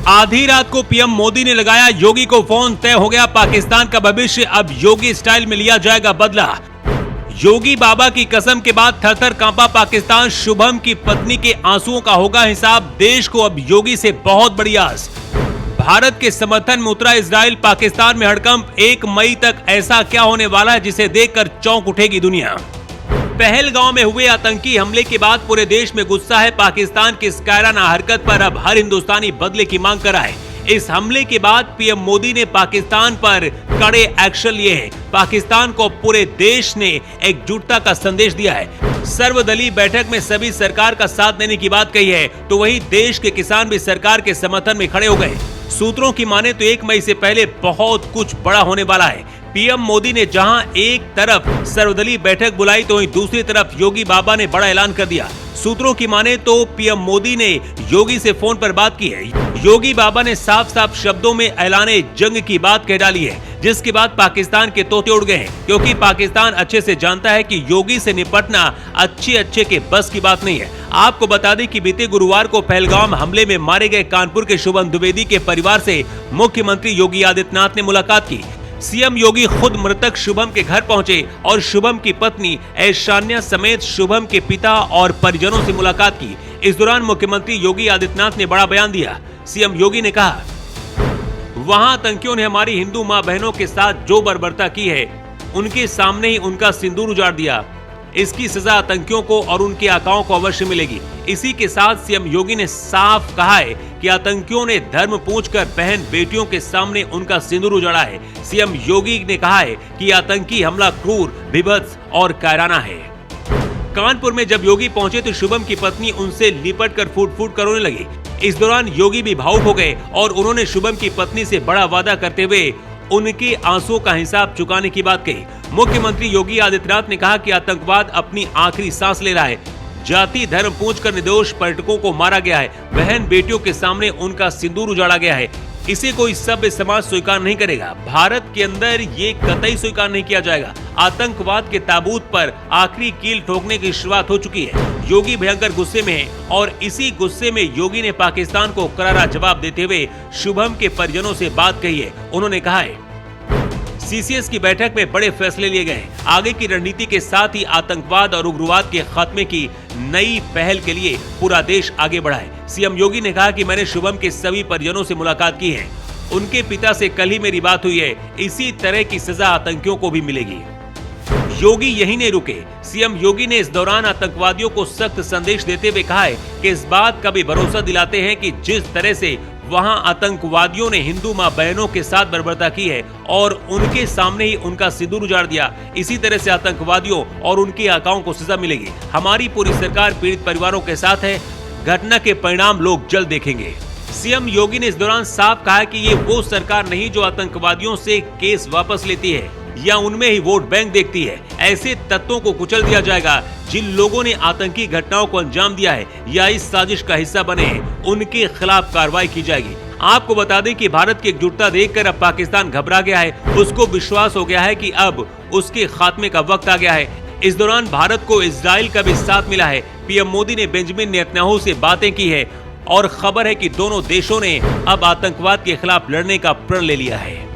आधी रात को पीएम मोदी ने लगाया योगी को फोन, तय हो गया पाकिस्तान का भविष्य, अब योगी स्टाइल में लिया जाएगा बदला। योगी बाबा की कसम के बाद थर-थर कांपा पाकिस्तान, शुभम की पत्नी के आंसुओं का होगा हिसाब, देश को अब योगी से बहुत बड़ी आस। भारत के समर्थन में उतरा इजराइल, पाकिस्तान में हड़कंप, 1 मई तक ऐसा क्या होने वाला है जिसे देखकर चौंक उठेगी दुनिया। पहलगांव में हुए आतंकी हमले के बाद पूरे देश में गुस्सा है पाकिस्तान की इस कायराना हरकत पर, अब हर हिंदुस्तानी बदले की मांग कर रहा है। इस हमले के बाद पीएम मोदी ने पाकिस्तान पर कड़े एक्शन लिए हैं। पाकिस्तान को पूरे देश ने एकजुटता का संदेश दिया है। सर्वदलीय बैठक में सभी सरकार का साथ देने की बात कही है, तो वहीं देश के किसान भी सरकार के समर्थन में खड़े हो गए। सूत्रों की माने तो 1 मई से पहले बहुत कुछ बड़ा होने वाला है। पीएम मोदी ने जहां एक तरफ सर्वदलीय बैठक बुलाई, तो वहीं दूसरी तरफ योगी बाबा ने बड़ा ऐलान कर दिया। सूत्रों की माने तो पीएम मोदी ने योगी से फोन पर बात की है। योगी बाबा ने साफ साफ शब्दों में ऐलाने जंग की बात कह डाली है, जिसके बाद पाकिस्तान के तोते उड़ गए हैं, क्योंकि पाकिस्तान अच्छे से जानता है कि योगी से निपटना अच्छे के बस की बात नहीं है। आपको बता दें कि बीते गुरुवार को पहलगाम हमले में मारे गए कानपुर के शुभम द्विवेदी के परिवार से मुख्यमंत्री योगी आदित्यनाथ ने मुलाकात की। सीएम योगी खुद मृतक शुभम के घर पहुंचे और शुभम की पत्नी ऐशान्या समेत शुभम के पिता और परिजनों से मुलाकात की। इस दौरान मुख्यमंत्री योगी आदित्यनाथ ने बड़ा बयान दिया। सीएम योगी ने कहा, वहां आतंकियों ने हमारी हिंदू मां बहनों के साथ जो बर्बरता की है, उनके सामने ही उनका सिंदूर उजाड़ दिया। इसकी सजा आतंकियों को और उनके आकाओं को अवश्य मिलेगी। इसी के साथ सीएम योगी ने साफ कहा है कि आतंकियों ने धर्म पूछकर बहन बेटियों के सामने उनका सिंदूर उजाड़ा है। सीएम योगी ने कहा है कि आतंकी हमला क्रूर, भीभत्स और कायराना है। कानपुर में जब योगी पहुंचे तो शुभम की पत्नी उनसे लिपट कर फूट कर रोने लगी। इस दौरान योगी भी भावुक हो गए और उन्होंने शुभम की पत्नी से बड़ा वादा करते हुए उनके आंसुओं का हिसाब चुकाने की बात कही। मुख्यमंत्री योगी आदित्यनाथ ने कहा कि आतंकवाद अपनी आखिरी सांस ले रहा है। जाति धर्म पूछकर निर्दोष पर्यटकों को मारा गया है, बहन बेटियों के सामने उनका सिंदूर उजाड़ा गया है। इसे कोई सभ्य समाज स्वीकार नहीं करेगा। भारत के अंदर ये कतई स्वीकार नहीं किया जाएगा। आतंकवाद के ताबूत पर आखिरी कील ठोकने की शुरुआत हो चुकी है। योगी भयंकर गुस्से में है और इसी गुस्से में योगी ने पाकिस्तान को करारा जवाब देते हुए शुभम के परिजनों से बात कही है। उन्होंने कहा है, सीसीएस की बैठक में बड़े फैसले लिए गए। आगे की रणनीति के साथ ही आतंकवाद और उग्रवाद के खात्मे की नई पहल के लिए पूरा देश आगे बढ़ा है। सीएम योगी ने कहा कि मैंने शुभम के सभी परिजनों से मुलाकात की है। उनके पिता से कल ही मेरी बात हुई है। इसी तरह की सजा आतंकियों को भी मिलेगी। योगी यही नहीं रुके। सीएम योगी ने इस दौरान आतंकवादियों को सख्त संदेश देते हुए कहा है कि इस बात का भी भरोसा दिलाते हैं कि जिस तरह से वहां आतंकवादियों ने हिंदू मां बहनों के साथ बर्बरता की है और उनके सामने ही उनका सिंदूर उजाड़ दिया, इसी तरह से आतंकवादियों और उनके आकाओं को सजा मिलेगी। हमारी पूरी सरकार पीड़ित परिवारों के साथ है। घटना के परिणाम लोग जल्द देखेंगे। सीएम योगी ने इस दौरान साफ कहा कि ये वो सरकार नहीं जो आतंकवादियों से केस वापस लेती है या उनमें ही वोट बैंक देखती है। ऐसे तत्वों को कुचल दिया जाएगा जिन लोगों ने आतंकी घटनाओं को अंजाम दिया है या इस साजिश का हिस्सा बने हैं, उनके खिलाफ कार्रवाई की जाएगी। आपको बता दें कि भारत की एकजुटता देखकर अब पाकिस्तान घबरा गया है। उसको विश्वास हो गया है कि अब उसके खात्मे का वक्त आ गया है। इस दौरान भारत को इजराइल का भी साथ मिला है। पीएम मोदी ने बेंजामिन नेतन्याहू से बातें की है और खबर है कि दोनों देशों ने अब आतंकवाद के खिलाफ लड़ने का प्रण ले लिया है।